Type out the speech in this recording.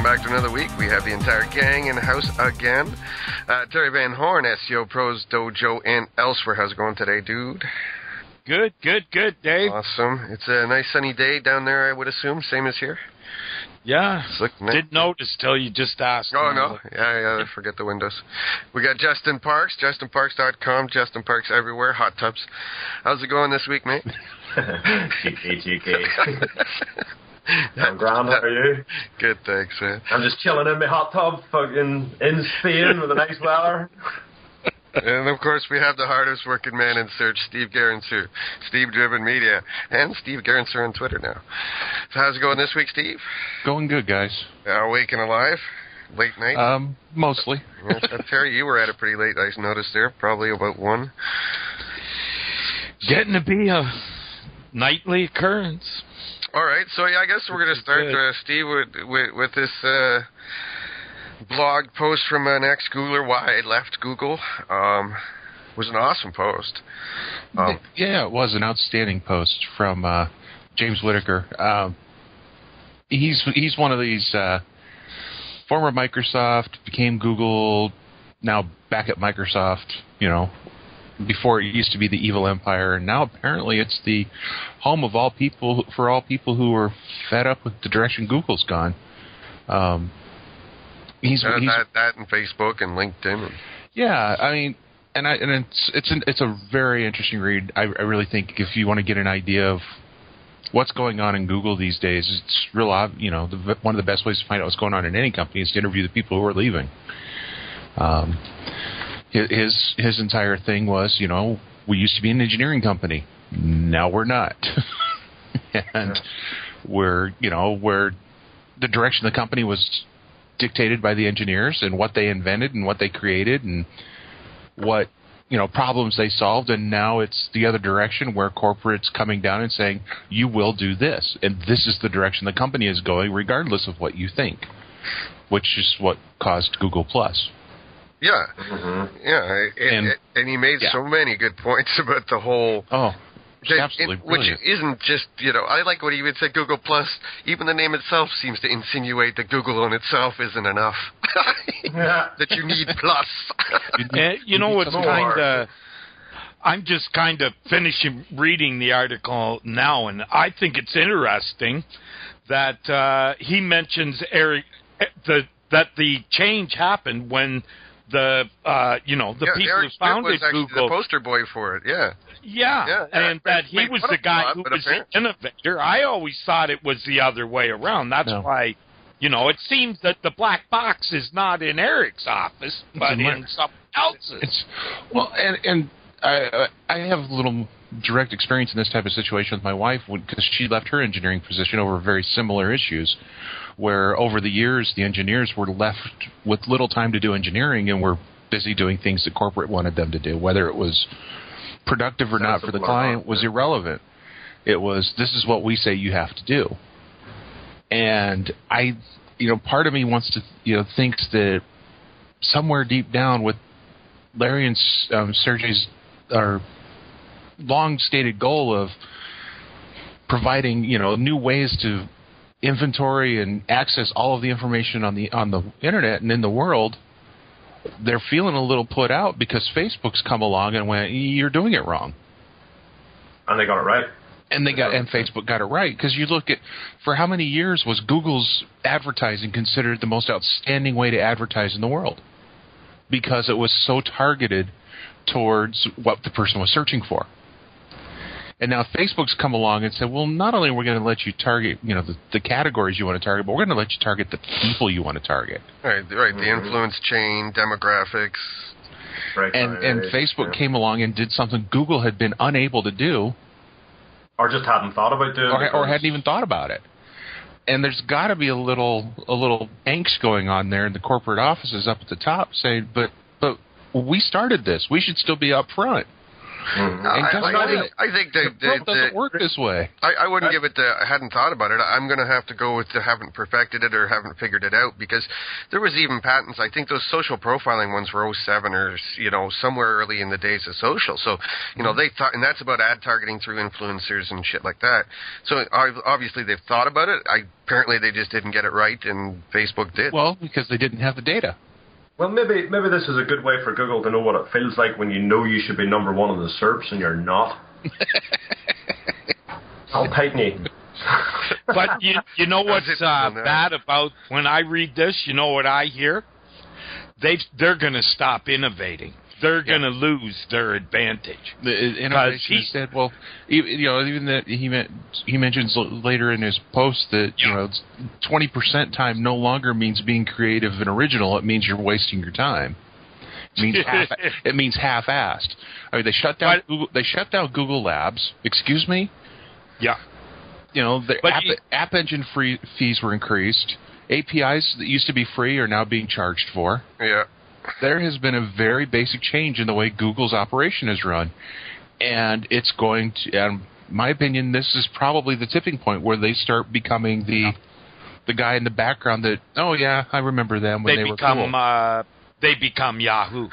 welcome back to another week. We have the entire gang in the house again. Terry Van Horn, SEO Pros Dojo, and elsewhere. How's it going today, dude? Good, Dave. Awesome. It's a nice sunny day down there, I would assume, same as here. Yeah, nice. Didn't notice till you just asked. Oh, no. Yeah, forget the windows. We got Justin Parks, justinparks.com, Justin Parks everywhere, hot tubs. How's it going this week, mate? GK. I'm grand, how are you? Good, thanks, man. I'm just chilling in my hot tub fucking in Spain with the nice weather. And, of course, we have the hardest working man in search, Steve Garenser, Steve Driven Media, and Steve Garenser on Twitter now. So how's it going this week, Steve? Going good, guys. Awake and alive? Late night? Mostly. Yes, Terry, you were at it pretty late, I noticed there, probably about 1. Getting to be a nightly occurrence. All right, so yeah, I guess we're going to start, Steve, with this blog post from an ex-Googler, Why I Left Google. It was an awesome post. Yeah, it was an outstanding post from James Whittaker. He's one of these former Microsoft, became Google, now back at Microsoft, before it used to be the evil empire, and now apparently it's the home of all people, for all people who are fed up with the direction Google's gone. He's that and Facebook and LinkedIn. Yeah, I mean, and it's a very interesting read. I really think if you want to get an idea of what's going on in Google these days, it's real. One of the best ways to find out what's going on in any company is to interview the people who are leaving. His entire thing was, we used to be an engineering company. Now we're not. And we're the direction the company was dictated by the engineers and what they invented and what they created and what, problems they solved. And now it's the other direction where corporate's coming down and saying, you will do this. And this is the direction the company is going regardless of what you think, which is what caused Google+. Yeah, and he made so many good points about the whole. Oh, absolutely brilliant. Which isn't just I like what he would say. Google+. Even the name itself seems to insinuate that Google on itself isn't enough. That you need plus. What's kind of. I'm just kind of finishing reading the article now, and I think it's interesting that he mentions that the change happened when the people Eric who founded was Google, the poster boy for it, and that he was the guy who was the innovator. I always thought it was the other way around. That's why, it seems that the black box is not in Eric's office, but in someone else's. And I have a little direct experience in this type of situation with my wife because she left her engineering position over very similar issues, where over the years the engineers were left with little time to do engineering and were busy doing things that corporate wanted them to do. Whether it was productive or not for the client was irrelevant. It was, this is what we say you have to do. And part of me wants to, thinks that somewhere deep down with Larry and Sergey's long-stated goal of providing, new ways to inventory and access all of the information on the internet and in the world, they're feeling a little put out because Facebook's come along and went, you're doing it wrong. And they got it right. And Facebook got it right, because you look at, for how many years was Google's advertising considered the most outstanding way to advertise in the world? Because it was so targeted towards what the person was searching for. And now Facebook's come along and said, well, not only are we going to let you target, the categories you want to target, but we're going to let you target the people you want to target. Right. The influence chain, demographics. Right. And Facebook came along and did something Google had been unable to do. Or just hadn't thought about doing it. Or hadn't even thought about it. And there's got to be a little angst going on there in the corporate offices up at the top saying, but we started this. We should still be up front. I think the world doesn't work this way. I wouldn't give it I hadn't thought about it. I'm going to have to go with the haven't perfected it or haven't figured it out, because there was even patents. I think those social profiling ones were 07 or, somewhere early in the days of social. So, they thought, and that's about ad targeting through influencers and shit like that. So obviously they've thought about it. Apparently they just didn't get it right, and Facebook did. Well, because they didn't have the data. Well, maybe this is a good way for Google to know what it feels like when you know you should be number one in the SERPs and you're not. I'll tighten you. But you know what's bad about when I read this? You know what I hear? They're going to stop innovating. They're going to lose their advantage. The innovation is dead. Well, even that he mentions later in his post that 20% time no longer means being creative and original. It means you're wasting your time. It means half-assed. I mean, they shut down Google. They shut down Google Labs. Excuse me. Yeah. The app engine fees were increased. APIs that used to be free are now being charged for. Yeah. There has been a very basic change in the way Google's operation is run. And it's going to, in my opinion, this is probably the tipping point where they start becoming the guy in the background that, oh yeah, I remember them when they were cool. They become Yahoo.